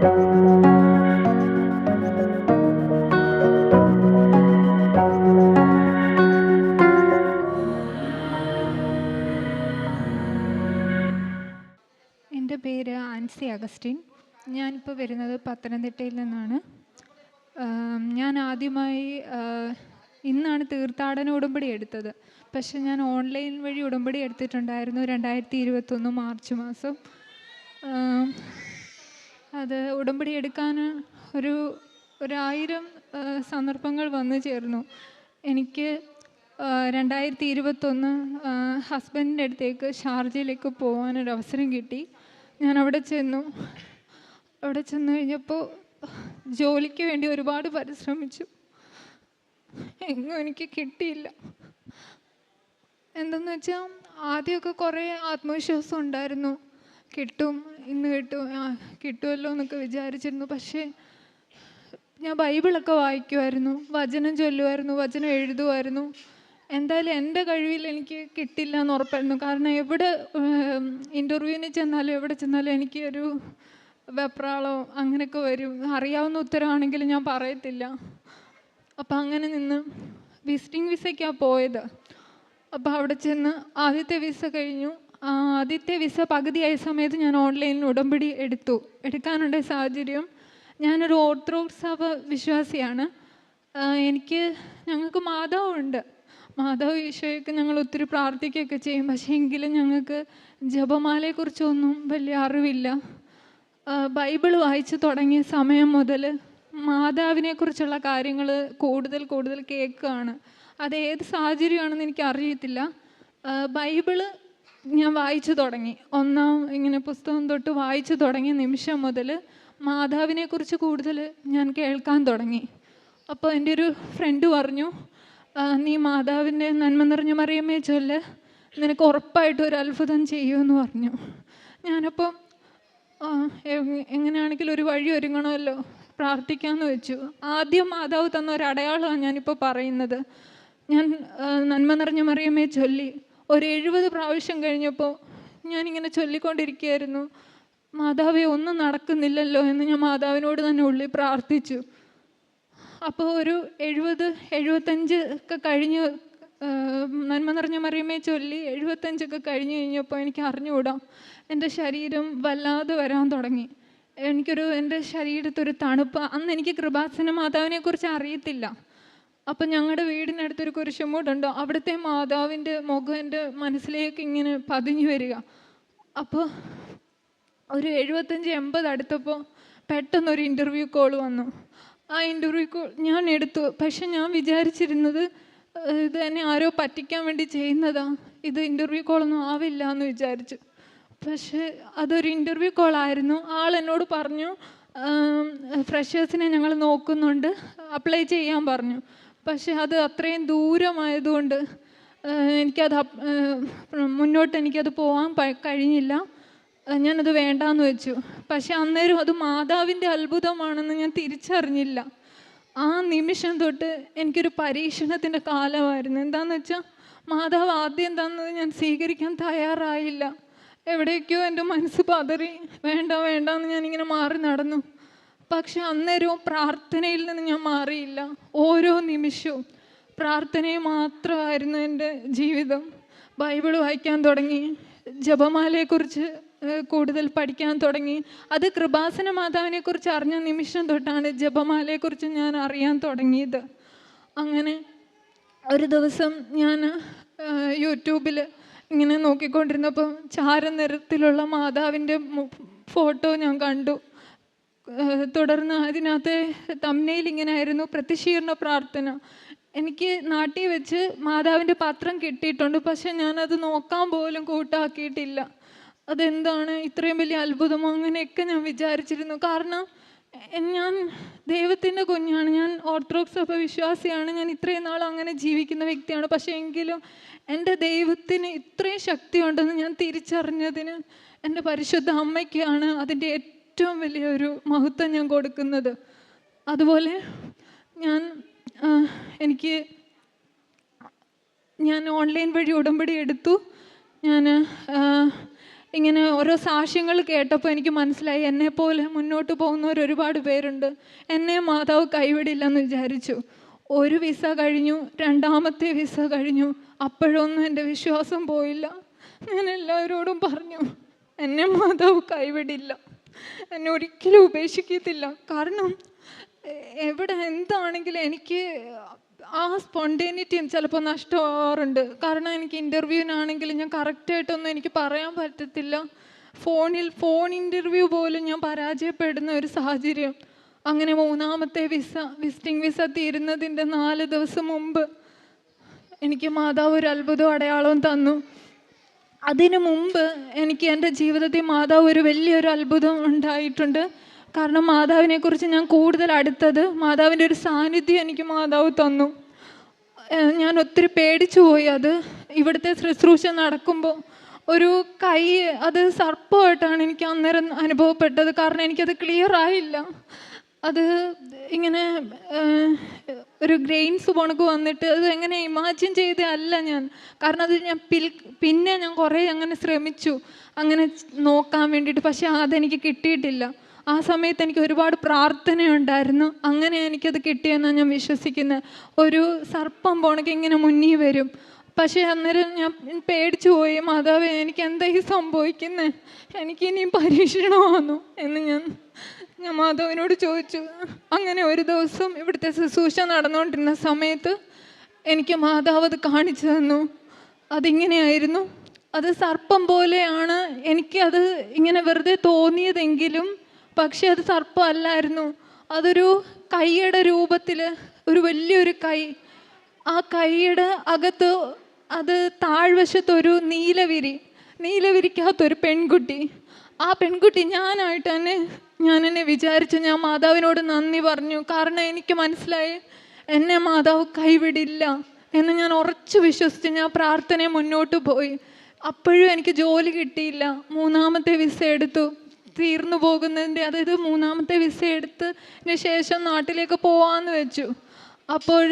എൻ്റെ പേര് ആൻസി അഗസ്റ്റിൻ. ഞാനിപ്പോൾ വരുന്നത് പത്തനംതിട്ടയിൽ നിന്നാണ്. ഞാൻ ആദ്യമായി ഇന്നാണ് തീർത്ഥാടന ഉടമ്പടി എടുത്തത്. പക്ഷെ ഞാൻ ഓൺലൈൻ വഴി ഉടമ്പടി എടുത്തിട്ടുണ്ടായിരുന്നു 2021 മാർച്ച് മാസം. അത് ഉടമ്പടി എടുക്കാൻ ഒരു 1000 സന്ദർഭങ്ങൾ വന്നു ചേർന്നു. എനിക്ക് 2021 ഹസ്ബൻഡിൻ്റെ അടുത്തേക്ക് ഷാർജയിലേക്ക് പോകാനൊരവസരം കിട്ടി. ഞാൻ അവിടെ ചെന്നു കഴിഞ്ഞപ്പോൾ ജോലിക്ക് വേണ്ടി ഒരുപാട് പരിശ്രമിച്ചു. എങ്ങും എനിക്ക് കിട്ടിയില്ല. എന്തെന്ന് വെച്ചാൽ ആദ്യമൊക്കെ കുറേ ആത്മവിശ്വാസം ഉണ്ടായിരുന്നു. ഇന്ന് കിട്ടുമല്ലോ എന്നൊക്കെ വിചാരിച്ചിരുന്നു. പക്ഷേ ഞാൻ ബൈബിളൊക്കെ വായിക്കുമായിരുന്നു, വചനം ചൊല്ലുമായിരുന്നു, വചനം എഴുതുമായിരുന്നു. എന്തായാലും എൻ്റെ കഴിവിൽ എനിക്ക് കിട്ടില്ല എന്ന് ഉറപ്പായിരുന്നു. കാരണം എവിടെ ഇൻ്റർവ്യൂവിന് ചെന്നാലും എവിടെ ചെന്നാലും എനിക്ക് ഒരു വെപ്രാളോ അങ്ങനെയൊക്കെ വരും. അറിയാവുന്ന ഉത്തരവാണെങ്കിലും ഞാൻ പറയത്തില്ല. അപ്പം അങ്ങനെ നിന്ന് വിസിറ്റിംഗ് വിസയ്ക്കാണ് പോയത്. അപ്പോൾ അവിടെ ചെന്ന് ആദ്യത്തെ വിസ കഴിഞ്ഞു. ആദ്യത്തെ വിസ പകുതിയായ സമയത്ത് ഞാൻ ഓൺലൈനിൽ ഉടമ്പടി എടുക്കാനുണ്ടായ സാഹചര്യം, ഞാനൊരു ഓർത്തഡോക്സ് സഭ വിശ്വാസിയാണ്. ഞങ്ങൾക്ക് മാതാവുണ്ട്. മാതാവ് ഈശോയൊക്കെ ഞങ്ങൾ ഒത്തിരി പ്രാർത്ഥിക്കുകയൊക്കെ ചെയ്യും. പക്ഷേ എങ്കിലും ഞങ്ങൾക്ക് ജപമാലയെക്കുറിച്ചൊന്നും വലിയ അറിവില്ല. ബൈബിൾ വായിച്ച് തുടങ്ങിയ സമയം മുതൽ മാതാവിനെക്കുറിച്ചുള്ള കാര്യങ്ങൾ കൂടുതൽ കേൾക്കുകയാണ്. അതേത് സാഹചര്യമാണെന്ന് എനിക്കറിയത്തില്ല. ബൈബിള് ഞാൻ വായിച്ചു തുടങ്ങി. ഇങ്ങനെ പുസ്തകം തൊട്ട് വായിച്ചു തുടങ്ങിയ നിമിഷം മുതൽ മാതാവിനെക്കുറിച്ച് കൂടുതൽ ഞാൻ കേൾക്കാൻ തുടങ്ങി. അപ്പോൾ എൻ്റെ ഒരു ഫ്രണ്ട് പറഞ്ഞു, നീ മാതാവിൻ്റെ നന്മ നിറഞ്ഞ മറിയമേ ചൊല്ല്, നിനക്ക് ഉറപ്പായിട്ടും ഒരു അത്ഭുതം ചെയ്യുമെന്ന് പറഞ്ഞു. ഞാനപ്പോൾ എങ്ങനെയാണെങ്കിലും ഒരു വഴി ഒരുങ്ങണമല്ലോ, പ്രാർത്ഥിക്കാമെന്ന് വെച്ചു. ആദ്യം മാതാവ് തന്ന ഒരു അടയാളമാണ് ഞാനിപ്പോൾ പറയുന്നത്. ഞാൻ നന്മ നിറഞ്ഞ മറിയമേ ചൊല്ലി ഒരു 70 പ്രാവശ്യം കഴിഞ്ഞപ്പോൾ ഞാനിങ്ങനെ ചൊല്ലിക്കൊണ്ടിരിക്കുകയായിരുന്നു. മാതാവേ, ഒന്നും നടക്കുന്നില്ലല്ലോ എന്ന് ഞാൻ മാതാവിനോട് തന്നെ ഉള്ളിൽ പ്രാർത്ഥിച്ചു. അപ്പോൾ ഒരു 70-75 ഒക്കെ കഴിഞ്ഞ് നന്മ നിറഞ്ഞ മറിയമേ ചൊല്ലി 75 ഒക്കെ കഴിഞ്ഞ് കഴിഞ്ഞപ്പോൾ എനിക്ക് അറിഞ്ഞുകൂടാ, എൻ്റെ ശരീരം വല്ലാതെ വരാൻ തുടങ്ങി. എൻ്റെ ശരീരത്തൊരു തണുപ്പ്. അന്ന് എനിക്ക് കൃപാസന മാതാവിനെക്കുറിച്ച് അറിയത്തില്ല. അപ്പം ഞങ്ങളുടെ വീടിനടുത്തൊരു കുരിശുമൂടുണ്ട്. അവിടുത്തെ മാതാവിൻ്റെ മുഖം എൻ്റെ മനസ്സിലേക്ക് ഇങ്ങനെ പതിഞ്ഞു വരിക. അപ്പോൾ ഒരു 75-80 അടുത്തപ്പോൾ പെട്ടെന്നൊരു ഇൻ്റർവ്യൂ കോൾ വന്നു. ആ ഇൻ്റർവ്യൂ കോൾ ഞാൻ എടുത്തു. പക്ഷെ ഞാൻ വിചാരിച്ചിരുന്നത് ഇത് എന്നെ ആരോ പറ്റിക്കാൻ വേണ്ടി ചെയ്യുന്നതാ, ഇത് ഇൻ്റർവ്യൂ കോളൊന്നും ആവില്ല എന്ന് വിചാരിച്ചു. പക്ഷേ അതൊരു ഇൻ്റർവ്യൂ കോളായിരുന്നു. ആൾ എന്നോട് പറഞ്ഞു, ഫ്രഷേഴ്സിനെ ഞങ്ങൾ നോക്കുന്നുണ്ട്, അപ്ലൈ ചെയ്യാൻ പറഞ്ഞു. പക്ഷെ അത് അത്രയും ദൂരമായതുകൊണ്ട് എനിക്കത് പോകാൻ കഴിഞ്ഞില്ല. ഞാനത് വേണ്ടാന്ന് വെച്ചു. പക്ഷെ അന്നേരം അത് മാതാവിൻ്റെ അത്ഭുതമാണെന്ന് ഞാൻ തിരിച്ചറിഞ്ഞില്ല. ആ നിമിഷം തൊട്ട് എനിക്കൊരു പരീക്ഷണത്തിൻ്റെ കാലമായിരുന്നു. എന്താണെന്ന് വെച്ചാൽ മാതാവ് ആദ്യം തന്നത് ഞാൻ സ്വീകരിക്കാൻ തയ്യാറായില്ല. എവിടേക്കോ എൻ്റെ മനസ്സ് പതറി, വേണ്ടെന്ന് ഞാനിങ്ങനെ മാറി നടന്നു. പക്ഷെ അന്നേരവും പ്രാർത്ഥനയിൽ നിന്ന് ഞാൻ മാറിയില്ല. ഓരോ നിമിഷവും പ്രാർത്ഥനയെ മാത്രമായിരുന്നു എൻ്റെ ജീവിതം. ബൈബിൾ വായിക്കാൻ തുടങ്ങി, ജപമാലയെക്കുറിച്ച് കൂടുതൽ പഠിക്കാൻ തുടങ്ങി. അത് കൃപാസന മാതാവിനെക്കുറിച്ച് അറിഞ്ഞ നിമിഷം തൊട്ടാണ് ജപമാലയെക്കുറിച്ച് ഞാൻ അറിയാൻ തുടങ്ങിയത്. അങ്ങനെ ഒരു ദിവസം ഞാൻ യൂട്യൂബിൽ ഇങ്ങനെ നോക്കിക്കൊണ്ടിരുന്നപ്പോൾ ചാരനിറത്തിലുള്ള മാതാവിൻ്റെ ഫോട്ടോ ഞാൻ കണ്ടു. തുടർന്ന് അതിനകത്ത് തംബ്നെയിൽ ഇങ്ങനെ ആയിരുന്നു, പ്രതിശീർണ പ്രാർത്ഥന. എനിക്ക് നാട്ടിൽ വെച്ച് മാതാവിൻ്റെ പത്രം കിട്ടിയിട്ടുണ്ട്. പക്ഷെ ഞാനത് നോക്കാൻ പോലും കൂട്ടാക്കിയിട്ടില്ല. അതെന്താണ് ഇത്രയും വലിയ അത്ഭുതമോ അങ്ങനെയൊക്കെ ഞാൻ വിചാരിച്ചിരുന്നു. കാരണം ഞാൻ ദൈവത്തിൻ്റെ കുഞ്ഞാണ്, ഞാൻ ഓർത്തഡോക്സ് സഭ വിശ്വാസിയാണ്, ഞാൻ ഇത്രയും നാൾ അങ്ങനെ ജീവിക്കുന്ന വ്യക്തിയാണ്. പക്ഷേ എങ്കിലും എൻ്റെ ദൈവത്തിന് ഇത്രയും ശക്തിയുണ്ടെന്ന് ഞാൻ തിരിച്ചറിഞ്ഞതിന് എൻ്റെ പരിശുദ്ധ അമ്മയ്ക്കാണ് അതിൻ്റെ ഏറ്റവും വലിയൊരു മഹത്വം ഞാൻ കൊടുക്കുന്നത്. അതുപോലെ ഞാൻ ഓൺലൈൻ വഴി ഉടമ്പടി എടുത്തു. ഇങ്ങനെ ഓരോ സാക്ഷ്യങ്ങൾ കേട്ടപ്പോൾ എനിക്ക് മനസ്സിലായി എന്നെപ്പോലെ മുന്നോട്ട് പോകുന്നവർ ഒരുപാട് പേരുണ്ട്. എന്നെ മാതാവ് കൈവിടില്ലെന്ന് വിചാരിച്ചു. ഒരു വിസ കഴിഞ്ഞു, രണ്ടാമത്തെ വിസ കഴിഞ്ഞു. അപ്പോഴൊന്നും എൻ്റെ വിശ്വാസം പോയില്ല. ഞാൻ എല്ലാവരോടും പറഞ്ഞു, എന്നെ മാതാവ് കൈവിടില്ല, എന്നെ ഒരിക്കലും ഉപേക്ഷിക്കത്തില്ല. കാരണം എവിടെ എന്താണെങ്കിലും എനിക്ക് ആ സ്പോണ്ടേനിറ്റിയും ചിലപ്പോൾ നഷ്ടമാവാറുണ്ട്. കാരണം എനിക്ക് ഇൻ്റർവ്യൂവിനാണെങ്കിലും ഞാൻ കറക്റ്റായിട്ടൊന്നും എനിക്ക് പറയാൻ പറ്റത്തില്ല. ഫോൺ ഇൻ്റർവ്യൂ പോലും ഞാൻ പരാജയപ്പെടുന്ന ഒരു സാഹചര്യം. അങ്ങനെ മൂന്നാമത്തെ വിസിറ്റിംഗ് വിസ തീരുന്നതിൻ്റെ 4 ദിവസം മുമ്പ് എനിക്ക് മാതാവ് ഒരു അത്ഭുതവും അടയാളവും തന്നു. അതിനു മുമ്പ് എനിക്ക് എൻ്റെ ജീവിതത്തിൽ മാതാവ് ഒരു വലിയൊരു അത്ഭുതം ഉണ്ടായിട്ടുണ്ട്. കാരണം മാതാവിനെക്കുറിച്ച് ഞാൻ കൂടുതൽ അടുത്തത് മാതാവിൻ്റെ ഒരു സാന്നിധ്യം എനിക്ക് മാതാവ് തന്നു. ഞാൻ ഒത്തിരി പേടിച്ചു പോയി. അത് ഇവിടുത്തെ ശുശ്രൂഷ നടക്കുമ്പോൾ ഒരു കൈ, അത് സർപ്പമായിട്ടാണ് എനിക്ക് അന്നേരം അനുഭവപ്പെട്ടത്. കാരണം എനിക്കത് ക്ലിയർ ആയില്ല. അത് ഇങ്ങനെ ഒരു ഗ്രെയിൻസ് പോണക്ക് വന്നിട്ട് അത് എങ്ങനെ ഇമാജിൻ ചെയ്തല്ല ഞാൻ. കാരണം അത് ഞാൻ പിന്നെ ഞാൻ കുറേ അങ്ങനെ ശ്രമിച്ചു അങ്ങനെ നോക്കാൻ വേണ്ടിയിട്ട്. പക്ഷെ അതെനിക്ക് കിട്ടിയിട്ടില്ല. ആ സമയത്ത് എനിക്ക് ഒരുപാട് പ്രാർത്ഥനയുണ്ടായിരുന്നു. അങ്ങനെ എനിക്കത് കിട്ടിയെന്നാണ് ഞാൻ വിശ്വസിക്കുന്നത്. ഒരു സർപ്പം പോണക്ക് ഇങ്ങനെ മുന്നിൽ വരും. പക്ഷേ അന്നേരം ഞാൻ പേടിച്ചു പോയി, മാതാവേ എനിക്ക് എന്തായി സംഭവിക്കുന്നത്, എനിക്കിനിയും പരീക്ഷണമാണോ എന്ന് ഞാൻ മാതാവിനോട് ചോദിച്ചു. അങ്ങനെ ഒരു ദിവസം ഇവിടുത്തെ ശുശ്രൂഷ നടന്നുകൊണ്ടിരുന്ന സമയത്ത് എനിക്ക് മാതാവ് അത് കാണിച്ചു തന്നു. അതിങ്ങനെയായിരുന്നു. അത് സർപ്പം പോലെയാണ് എനിക്കത് ഇങ്ങനെ വെറുതെ തോന്നിയതെങ്കിലും പക്ഷെ അത് സർപ്പം അല്ലായിരുന്നു. അതൊരു കൈയുടെ രൂപത്തിൽ ഒരു വലിയൊരു കൈ. ആ കൈയുടെ അകത്ത് അത് താഴ്വശത്തൊരു നീലവിരിക്കാത്തൊരു പെൺകുട്ടി. ആ പെൺകുട്ടി ഞാൻ എന്നെ വിചാരിച്ചു. ഞാൻ മാതാവിനോട് നന്ദി പറഞ്ഞു. കാരണം എനിക്ക് മനസ്സിലായി എന്നെ മാതാവ് കൈവിടില്ല എന്ന് ഞാൻ ഉറച്ചു വിശ്വസിച്ച് ഞാൻ പ്രാർത്ഥനയെ മുന്നോട്ട് പോയി. അപ്പോഴും എനിക്ക് ജോലി കിട്ടിയില്ല. മൂന്നാമത്തെ വിസ എടുത്തു. തീർന്നു പോകുന്നതിൻ്റെ, അതായത് മൂന്നാമത്തെ വിസ എടുത്തതിന് ശേഷം നാട്ടിലേക്ക് പോവാമെന്ന് വെച്ചു. അപ്പോൾ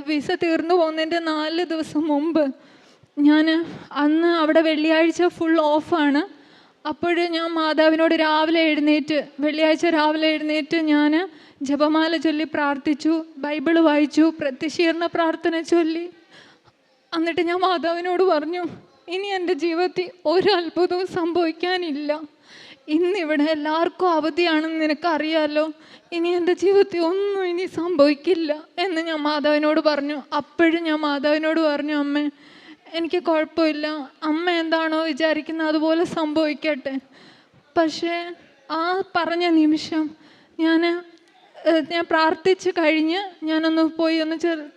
വിസ തീർന്നു പോകുന്നതിൻ്റെ 4 ദിവസം മുമ്പ് അന്ന് അവിടെ വെള്ളിയാഴ്ച ഫുൾ ഓഫാണ്. അപ്പോൾ ഞാൻ മാതാവിനോട് വെള്ളിയാഴ്ച രാവിലെ എഴുന്നേറ്റ് ഞാൻ ജപമാല ചൊല്ലി പ്രാർത്ഥിച്ചു, ബൈബിള് വായിച്ചു, പ്രത്യക്ഷീകരണ പ്രാർത്ഥന ചൊല്ലി. എന്നിട്ട് ഞാൻ മാതാവിനോട് പറഞ്ഞു, ഇനി എൻ്റെ ജീവിതത്തിൽ ഒരു അത്ഭുതവും സംഭവിക്കാനില്ല. ഇന്നിവിടെ എല്ലാവർക്കും അവധിയാണെന്ന് നിനക്കറിയാലോ. ഇനി എൻ്റെ ജീവിതത്തിൽ ഒന്നും ഇനി സംഭവിക്കില്ല എന്ന് ഞാൻ മാതാവിനോട് പറഞ്ഞു. അപ്പോഴും ഞാൻ മാതാവിനോട് പറഞ്ഞു, അമ്മേ എനിക്ക് കുഴപ്പമില്ല, അമ്മ എന്താണോ വിചാരിക്കുന്നത് അതുപോലെ സംഭവിക്കട്ടെ. പക്ഷേ ആ പറഞ്ഞ നിമിഷം ഞാൻ പ്രാർത്ഥിച്ച് കഴിഞ്ഞ് ഞാനൊന്ന് പോയി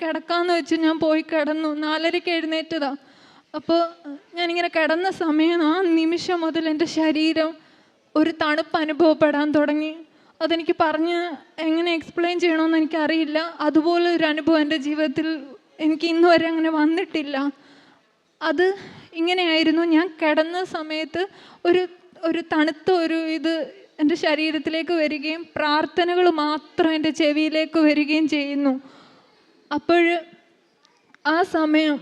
കിടക്കാമെന്ന് വെച്ച് ഞാൻ പോയി കിടന്നു. 4:30 എഴുന്നേറ്റതാണ്. അപ്പോൾ ഞാനിങ്ങനെ കിടന്ന സമയം ആ നിമിഷം മുതൽ എൻ്റെ ശരീരം ഒരു തണുപ്പ് അനുഭവപ്പെടാൻ തുടങ്ങി. അതെനിക്ക് പറഞ്ഞ് എങ്ങനെ എക്സ്പ്ലെയിൻ ചെയ്യണമെന്ന് എനിക്കറിയില്ല. അതുപോലെ ഒരു അനുഭവം എൻ്റെ ജീവിതത്തിൽ എനിക്ക് ഇന്ന് വരെ അങ്ങനെ വന്നിട്ടില്ല. അത് ഇങ്ങനെയായിരുന്നു. ഞാൻ കിടന്ന സമയത്ത് ഒരു തണുത്ത ഇത് എൻ്റെ ശരീരത്തിലേക്ക് വരികയും പ്രാർത്ഥനകൾ മാത്രം എൻ്റെ ചെവിയിലേക്ക് വരികയും ചെയ്യുന്നു. അപ്പോൾ ആ സമയം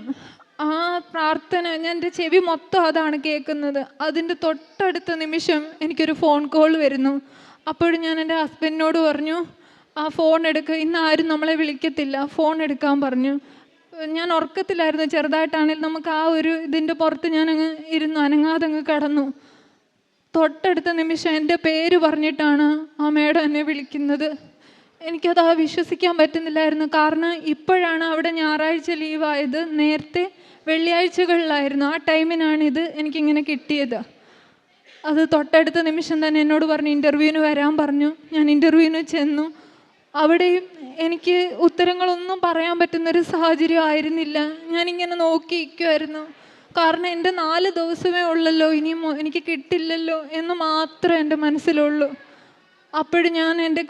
ആ പ്രാർത്ഥന എൻ്റെ ചെവി മൊത്തം അതാണ് കേൾക്കുന്നത്. അതിൻ്റെ തൊട്ടടുത്ത നിമിഷം എനിക്കൊരു ഫോൺ കോൾ വരുന്നു. അപ്പോഴും ഞാൻ എൻ്റെ ഹസ്ബൻഡിനോട് പറഞ്ഞു, ആ ഫോൺ എടുക്കുക, ഇന്ന് ആരും നമ്മളെ വിളിക്കത്തില്ല, ഫോൺ എടുക്കാൻ പറഞ്ഞു. ഞാൻ ഉറക്കത്തിലായിരുന്നു. ചെറുതായിട്ടാണെങ്കിൽ നമുക്ക് ആ ഇതിൻ്റെ പുറത്ത് ഞാനങ്ങ് ഇരുന്നു, അനങ്ങാതെ അങ്ങ് കിടന്നു. തൊട്ടടുത്ത നിമിഷം എൻ്റെ പേര് പറഞ്ഞിട്ടാണ് ആ മേഡം എന്നെ വിളിക്കുന്നത്. എനിക്കത് വിശ്വസിക്കാൻ പറ്റുന്നില്ലായിരുന്നു. കാരണം ഇപ്പോഴാണ് അവിടെ ഞായറാഴ്ച ലീവായത്. നേരത്തെ വെള്ളിയാഴ്ചകളിലായിരുന്നു. ആ ടൈമിനാണ് എനിക്കിങ്ങനെ കിട്ടിയത്. അത് തൊട്ടടുത്ത നിമിഷം തന്നെ എന്നോട് പറഞ്ഞു ഇൻ്റർവ്യൂവിന് വരാൻ പറഞ്ഞു. ഞാൻ ഇൻ്റർവ്യൂവിന് ചെന്നു. അവിടെയും എനിക്ക് ഉത്തരങ്ങളൊന്നും പറയാൻ പറ്റുന്നൊരു സാഹചര്യം ആയിരുന്നില്ല. ഞാനിങ്ങനെ നോക്കിയിരിക്കുമായിരുന്നു. കാരണം എൻ്റെ 4 ദിവസമേ ഉള്ളല്ലോ, ഇനിയും എനിക്ക് കിട്ടില്ലല്ലോ എന്ന് മാത്രമേ എൻ്റെ മനസ്സിലുള്ളൂ. അപ്പോഴും ഞാൻ എൻ്റെ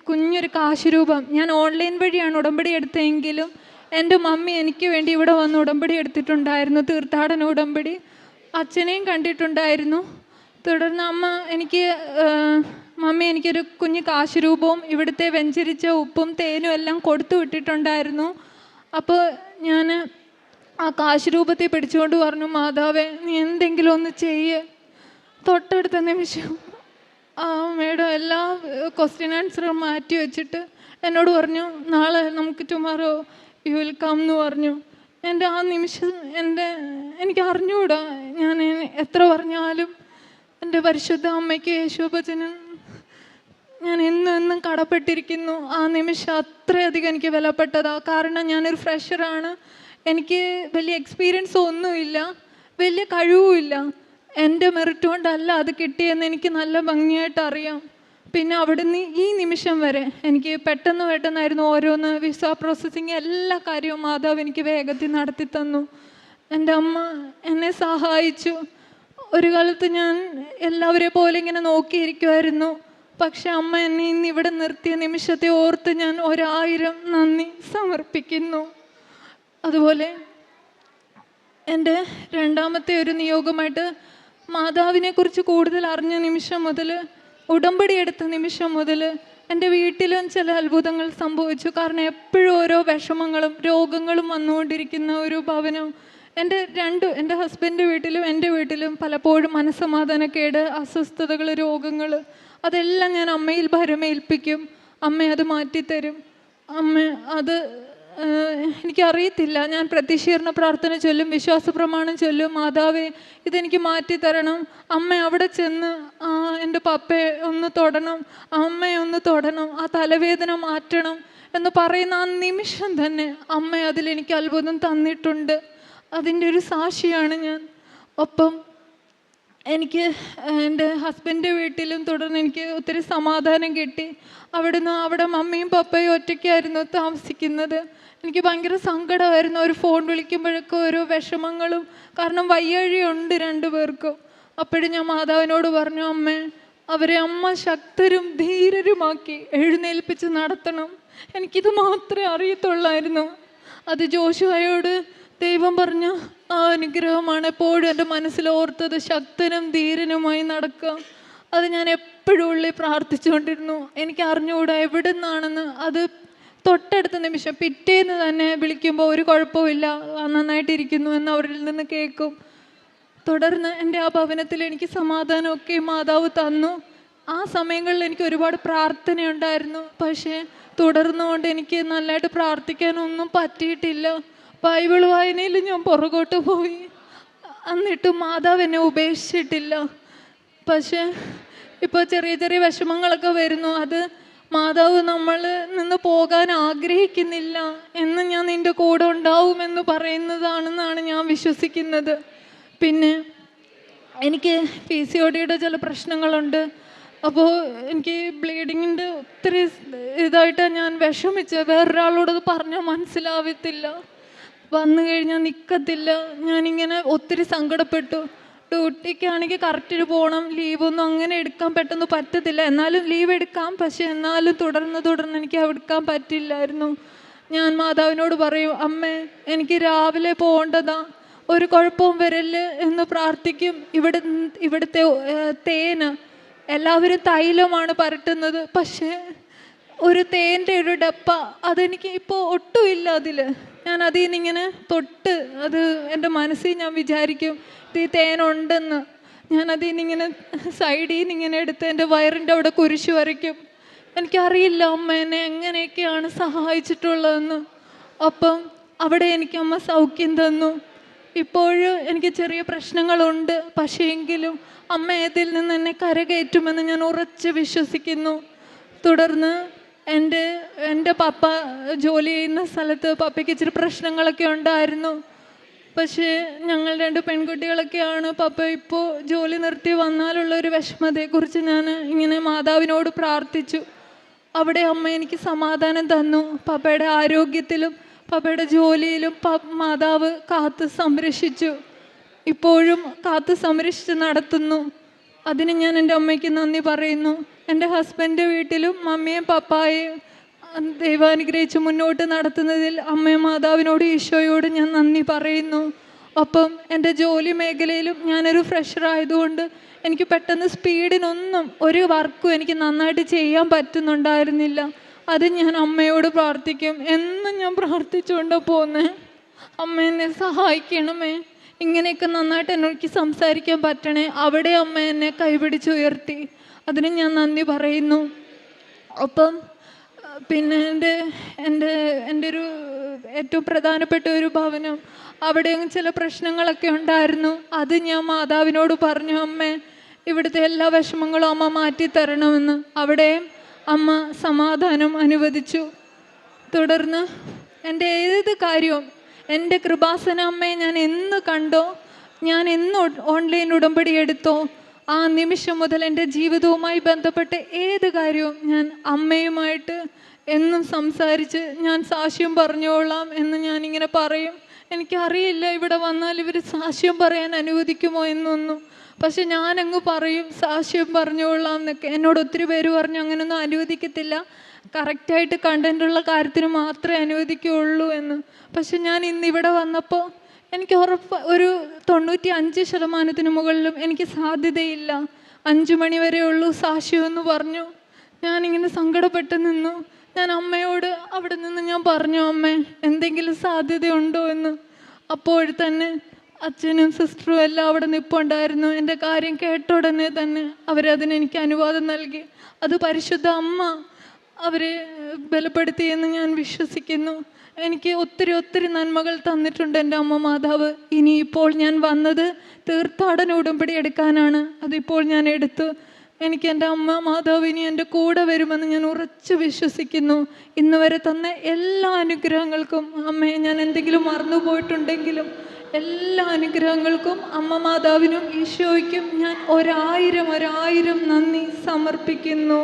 കുഞ്ഞൊരു കാശുരൂപം ഞാൻ ഓൺലൈൻ വഴിയാണ് ഉടമ്പടി എടുത്തതെങ്കിലും എൻ്റെ മമ്മി എനിക്ക് വേണ്ടി ഇവിടെ വന്ന് ഉടമ്പടി എടുത്തിട്ടുണ്ടായിരുന്നു, തീർത്ഥാടന ഉടമ്പടി. അച്ഛനെയും കണ്ടിട്ടുണ്ടായിരുന്നു. തുടർന്ന് മമ്മി എനിക്കൊരു കുഞ്ഞ് കാശുരൂപവും ഇവിടുത്തെ വെഞ്ചരിച്ച ഉപ്പും തേനും എല്ലാം കൊടുത്തു വിട്ടിട്ടുണ്ടായിരുന്നു. അപ്പോൾ ഞാൻ ആ കാശുരൂപത്തെ പിടിച്ചുകൊണ്ട് പറഞ്ഞു, മാതാവേ നീ എന്തെങ്കിലും ഒന്ന് തൊട്ടടുത്ത നിമിഷം ആ അമ്മയുടെ എല്ലാ ക്വസ്റ്റ്യൻ ആൻസറും മാറ്റി വെച്ചിട്ട് എന്നോട് പറഞ്ഞു, നാളെ നമുക്ക് ടുമാറോ യു വിൽ കം എന്ന് പറഞ്ഞു. എൻ്റെ ആ നിമിഷം എനിക്ക് അറിഞ്ഞുകൂടാ, ഞാൻ എത്ര പറഞ്ഞാലും എൻ്റെ പരിശുദ്ധ അമ്മയ്ക്ക് യേശുപ്പച്ചനും ഞാൻ എന്നും കടപ്പെട്ടിരിക്കുന്നു. ആ നിമിഷം അത്രയധികം എനിക്ക് വിലപ്പെട്ടതാണ്. കാരണം ഞാനൊരു ഫ്രഷറാണ്, എനിക്ക് വലിയ എക്സ്പീരിയൻസ് ഒന്നുമില്ല, വലിയ കഴിവുമില്ല. എൻ്റെ മെറിറ്റ് കൊണ്ടല്ല അത് കിട്ടിയെന്ന് എനിക്ക് നല്ല ഭംഗിയായിട്ട് അറിയാം. പിന്നെ അവിടുന്ന് ഈ നിമിഷം വരെ എനിക്ക് പെട്ടെന്നായിരുന്നു ഓരോന്ന് വിസ പ്രോസസ്സിങ് എല്ലാ കാര്യവും മാതാവ് എനിക്ക് വേഗത്തിൽ നടത്തി തന്നു. എൻ്റെ അമ്മ എന്നെ സഹായിച്ചു. ഒരു കാലത്ത് ഞാൻ എല്ലാവരെ പോലെ ഇങ്ങനെ നോക്കിയിരിക്കുമായിരുന്നു. പക്ഷെ അമ്മ എന്നെ ഇന്ന് ഇവിടെ നിർത്തിയ നിമിഷത്തെ ഓർത്ത് ഞാൻ 1000 നന്ദി സമർപ്പിക്കുന്നു. അതുപോലെ എൻ്റെ രണ്ടാമത്തെ ഒരു നിയോഗമായിട്ട് മാതാവിനെ കുറിച്ച് കൂടുതൽ അറിഞ്ഞ നിമിഷം മുതൽ, ഉടമ്പടി എടുത്ത നിമിഷം മുതൽ എൻ്റെ വീട്ടിലും ചില അത്ഭുതങ്ങൾ സംഭവിച്ചു. കാരണം എപ്പോഴും ഓരോ വിഷമങ്ങളും രോഗങ്ങളും വന്നുകൊണ്ടിരിക്കുന്ന ഒരു ഭവനം. എൻ്റെ ഹസ്ബൻഡിൻ്റെ വീട്ടിലും എൻ്റെ വീട്ടിലും പലപ്പോഴും മനസ്സമാധാനക്കേട്, അസ്വസ്ഥതകൾ, രോഗങ്ങൾ, അതെല്ലാം ഞാൻ അമ്മയിൽ ഭരമേൽപ്പിക്കും. അമ്മ അത് മാറ്റിത്തരും. അമ്മ അത് എനിക്കറിയത്തില്ല, ഞാൻ പ്രത്യക്ഷീകരണ പ്രാർത്ഥന ചൊല്ലും, വിശ്വാസ പ്രമാണം ചൊല്ലും, മാതാവേ ഇതെനിക്ക് മാറ്റിത്തരണം. അമ്മ അവിടെ ചെന്ന് എൻ്റെ പപ്പയെ ഒന്ന് തൊടണം, അമ്മയെ ഒന്ന് തൊടണം, ആ തലവേദന മാറ്റണം എന്ന് പറയുന്ന ആ നിമിഷം തന്നെ അമ്മ അതിലെനിക്ക് അത്ഭുതം തന്നിട്ടുണ്ട്. അതിൻ്റെ ഒരു സാക്ഷിയാണ് ഞാൻ. ഒപ്പം എനിക്ക് എൻ്റെ ഹസ്ബൻഡിൻ്റെ വീട്ടിലും തുടർന്ന് എനിക്ക് ഒത്തിരി സമാധാനം കിട്ടി. അവിടെ മമ്മിയും പപ്പയും ഒറ്റയ്ക്കായിരുന്നു താമസിക്കുന്നത്. എനിക്ക് ഭയങ്കര സങ്കടമായിരുന്നു. ഒരു ഫോൺ വിളിക്കുമ്പോഴൊക്കെ ഓരോ വിഷമങ്ങളും, കാരണം വയ്യാഴിയുണ്ട് 2 പേർക്കും. അപ്പോഴും ഞാൻ മാതാവിനോട് പറഞ്ഞു, അമ്മേ അവരെ അമ്മ ശക്തരും ധീരരുമാക്കി എഴുന്നേൽപ്പിച്ച് നടത്തണം. എനിക്കിത് മാത്രമേ അറിയത്തുള്ളായിരുന്നു. അത് ജോഷുവയോട് ദൈവം പറഞ്ഞ ആ അനുഗ്രഹമാണ് എപ്പോഴും എൻ്റെ മനസ്സിൽ ഓർത്തത്. ശക്തനും ധീരനുമായി നടക്കുക. അത് ഞാൻ എപ്പോഴും ഉള്ളിൽ പ്രാർത്ഥിച്ചുകൊണ്ടിരുന്നു. എനിക്ക് അറിഞ്ഞുകൂടാ എവിടെ നിന്നാണെന്ന്. അത് തൊട്ടടുത്ത നിമിഷം പിറ്റേന്ന് തന്നെ വിളിക്കുമ്പോൾ ഒരു കുഴപ്പമില്ല, നന്നായിട്ടിരിക്കുന്നു എന്ന് അവരിൽ നിന്ന് കേൾക്കും. തുടർന്ന് എൻ്റെ ആ ഭവനത്തിൽ എനിക്ക് സമാധാനമൊക്കെ മാതാവ് തന്നു. ആ സമയങ്ങളിൽ എനിക്ക് ഒരുപാട് പ്രാർത്ഥനയുണ്ടായിരുന്നു. പക്ഷേ തുടർന്നുകൊണ്ട് എനിക്ക് നല്ലതായിട്ട് പ്രാർത്ഥിക്കാനൊന്നും പറ്റിയിട്ടില്ല. ബൈബിൾ വായനയിൽ ഞാൻ പുറകോട്ട് പോയി. എന്നിട്ട് മാതാവ് എന്നെ ഉപേക്ഷിച്ചിട്ടില്ല. പക്ഷേ ഇപ്പോൾ ചെറിയ ചെറിയ വിഷമങ്ങളൊക്കെ വരുന്നു. അത് മാതാവ് നമ്മൾ നിന്ന് പോകാൻ ആഗ്രഹിക്കുന്നില്ല എന്ന്, ഞാൻ നിൻ്റെ കൂടെ ഉണ്ടാവുമെന്ന് പറയുന്നതാണെന്നാണ് ഞാൻ വിശ്വസിക്കുന്നത്. പിന്നെ എനിക്ക് PCODയുടെ ചില പ്രശ്നങ്ങളുണ്ട്. അപ്പോൾ എനിക്ക് ബ്ലീഡിങ്ങിൻ്റെ ഒത്തിരി ഇതായിട്ടാണ് ഞാൻ വിഷമിച്ച്. വേറൊരാളോടത് പറഞ്ഞാൽ മനസ്സിലാവത്തില്ല, വന്നു കഴിഞ്ഞാൽ നിൽക്കത്തില്ല. ഞാനിങ്ങനെ ഒത്തിരി സങ്കടപ്പെട്ടു. ഡ്യൂട്ടിക്കാണെങ്കിൽ കറക്റ്റിന് പോകണം, ലീവൊന്നും അങ്ങനെ എടുക്കാൻ പെട്ടെന്ന് പറ്റത്തില്ല. എന്നാലും ലീവ് എടുക്കാം, പക്ഷെ എന്നാലും തുടർന്ന് എനിക്ക് എടുക്കാൻ പറ്റില്ലായിരുന്നു. ഞാൻ മാതാവിനോട് പറയും, അമ്മേ എനിക്ക് രാവിലെ പോകേണ്ടതാ, ഒരു കുഴപ്പവും വരല് എന്ന് പ്രാർത്ഥിക്കും. ഇവിടുത്തെ തേന് എല്ലാവരും തൈലമാണ് പരട്ടുന്നത്, പക്ഷേ ഒരു തേൻ്റെ ഒരു ഡപ്പ അതെനിക്ക് ഇപ്പോൾ ഒട്ടുമില്ല. ഞാൻ അതിൽ നിന്നിങ്ങനെ തൊട്ട് അത് എൻ്റെ മനസ്സിൽ ഞാൻ വിചാരിക്കും ഈ തേനുണ്ടെന്ന്. ഞാൻ അതിൽ നിന്നിങ്ങനെ സൈഡിൽ നിന്ന് ഇങ്ങനെ എടുത്ത് എൻ്റെ വയറിൻ്റെ അവിടെ കുരിശ് വരയ്ക്കും. എനിക്കറിയില്ല അമ്മ എന്നെ എങ്ങനെയൊക്കെയാണ് സഹായിച്ചിട്ടുള്ളതെന്ന്. അപ്പം അവിടെ എനിക്ക് അമ്മ സൗഖ്യം തന്നു. ഇപ്പോഴും എനിക്ക് ചെറിയ പ്രശ്നങ്ങളുണ്ട്, പക്ഷേ എങ്കിലും അമ്മ ഇതിൽ നിന്ന് എന്നെ കരകയറ്റുമെന്ന് ഞാൻ ഉറച്ച് വിശ്വസിക്കുന്നു. തുടർന്ന് എൻ്റെ പപ്പ ജോലി ചെയ്യുന്ന സ്ഥലത്ത് പപ്പയ്ക്ക് ഇച്ചിരി പ്രശ്നങ്ങളൊക്കെ ഉണ്ടായിരുന്നു. പക്ഷേ ഞങ്ങൾ 2 പെൺകുട്ടികളൊക്കെയാണ്. പപ്പ ഇപ്പോൾ ജോലി നിർത്തി വന്നാലുള്ളൊരു വിഷമതയെക്കുറിച്ച് ഞാൻ ഇങ്ങനെ മാതാവിനോട് പ്രാർത്ഥിച്ചു. അവിടെ അമ്മ എനിക്ക് സമാധാനം തന്നു. പപ്പയുടെ ആരോഗ്യത്തിലും പപ്പയുടെ ജോലിയിലും മാതാവ് കാത്ത് സംരക്ഷിച്ചു, ഇപ്പോഴും കാത്ത് സംരക്ഷിച്ച് നടത്തുന്നു. അതിന് ഞാൻ എൻ്റെ അമ്മയ്ക്ക് നന്ദി പറയുന്നു. എൻ്റെ ഹസ്ബൻഡിൻ്റെ വീട്ടിലും മമ്മിയും പപ്പായെയും ദൈവാനുഗ്രഹിച്ച് മുന്നോട്ട് നടത്തുന്നതിൽ അമ്മയും മാതാവിനോട് ഈശോയോട് ഞാൻ നന്ദി പറയുന്നു. ഒപ്പം എൻ്റെ ജോലി മേഖലയിലും ഞാനൊരു ഫ്രഷറായതുകൊണ്ട് എനിക്ക് പെട്ടെന്ന് സ്പീഡിനൊന്നും ഒരു വർക്കും എനിക്ക് നന്നായിട്ട് ചെയ്യാൻ പറ്റുന്നുണ്ടായിരുന്നില്ല. അത് ഞാൻ അമ്മയോട് പ്രാർത്ഥിക്കും. എന്നും ഞാൻ പ്രാർത്ഥിച്ചുകൊണ്ട് പോന്നേ, അമ്മ എന്നെ സഹായിക്കണമേ, ഇങ്ങനെയൊക്കെ നന്നായിട്ട് എനിക്ക് സംസാരിക്കാൻ പറ്റണേ. അവിടെ അമ്മ എന്നെ കൈപിടിച്ചുയർത്തി. അതിന് ഞാൻ നന്ദി പറയുന്നു. അപ്പം പിന്നെ എൻ്റെ ഒരു ഏറ്റവും പ്രധാനപ്പെട്ട ഒരു ഭവനം, അവിടെ ചില പ്രശ്നങ്ങളൊക്കെ ഉണ്ടായിരുന്നു. അത് ഞാൻ മാതാവിനോട് പറഞ്ഞു, അമ്മേ ഇവിടുത്തെ എല്ലാ വിഷമങ്ങളും അമ്മ മാറ്റിത്തരണമെന്ന്. അവിടെയും അമ്മ സമാധാനം അനുവദിച്ചു. തുടർന്ന് എൻ്റെ ഏത് കാര്യവും എൻ്റെ കൃപാസന അമ്മയെ ഞാൻ എന്ന് കണ്ടോ, ഞാൻ എന്ന് ഓൺലൈൻ ഉടമ്പടി എടുത്തോ, ആ നിമിഷം മുതൽ എൻ്റെ ജീവിതവുമായി ബന്ധപ്പെട്ട ഏത് കാര്യവും ഞാൻ അമ്മയുമായിട്ട് എന്നും സംസാരിച്ച് ഞാൻ സാക്ഷ്യം പറഞ്ഞോളാം എന്ന് ഞാനിങ്ങനെ പറയും. എനിക്കറിയില്ല ഇവിടെ വന്നാൽ ഇവർ സാക്ഷ്യം പറയാൻ അനുവദിക്കുമോ എന്നൊന്നും. പക്ഷെ ഞാനങ്ങ് പറയും സാക്ഷ്യം പറഞ്ഞോളാം എന്നൊക്കെ. എന്നോട് ഒത്തിരി പേര് പറഞ്ഞു അങ്ങനെയൊന്നും അനുവദിക്കത്തില്ല, കറക്റ്റായിട്ട് കണ്ടൻറ്റുള്ള കാര്യത്തിന് മാത്രമേ അനുവദിക്കുകയുള്ളൂ എന്ന്. പക്ഷെ ഞാൻ ഇന്നിവിടെ വന്നപ്പോൾ എനിക്ക് ഉറപ്പ് ഒരു 95% മുകളിലും എനിക്ക് സാധ്യതയില്ല. 5 മണി വരെ ഉള്ളൂ സാക്ഷ്യമെന്ന് പറഞ്ഞു. ഞാനിങ്ങനെ സങ്കടപ്പെട്ട് നിന്നു. ഞാൻ അമ്മയോട് അവിടെ നിന്ന് ഞാൻ പറഞ്ഞു, അമ്മേ എന്തെങ്കിലും സാധ്യതയുണ്ടോ എന്ന്. അപ്പോൾ തന്നെ അച്ഛനും സിസ്റ്ററും എല്ലാം അവിടെ നിൽപ്പുണ്ടായിരുന്നു. എൻ്റെ കാര്യം കേട്ട ഉടനെ തന്നെ അവരതിനെനിക്ക് അനുവാദം നൽകി. അത് പരിശുദ്ധ അമ്മ അവരെ ബലപ്പെടുത്തിയെന്ന് ഞാൻ വിശ്വസിക്കുന്നു. എനിക്ക് ഒത്തിരി നന്മകൾ തന്നിട്ടുണ്ട് എൻ്റെ അമ്മ മാതാവ്. ഇനിയിപ്പോൾ ഞാൻ വന്നത് തീർത്ഥാടന ഉടമ്പടി എടുക്കാനാണ്. അതിപ്പോൾ ഞാൻ എടുത്തു. എനിക്ക് എൻ്റെ അമ്മ മാതാവ് ഇനി എൻ്റെ കൂടെ വരുമെന്ന് ഞാൻ ഉറച്ചു വിശ്വസിക്കുന്നു. ഇന്ന് വരെ തന്ന എല്ലാ അനുഗ്രഹങ്ങൾക്കും അമ്മയെ ഞാൻ എന്തെങ്കിലും മറന്നുപോയിട്ടുണ്ടെങ്കിലും എല്ലാ അനുഗ്രഹങ്ങൾക്കും അമ്മ മാതാവിനും ഈശോയ്ക്കും ഞാൻ 1000 നന്ദി സമർപ്പിക്കുന്നു.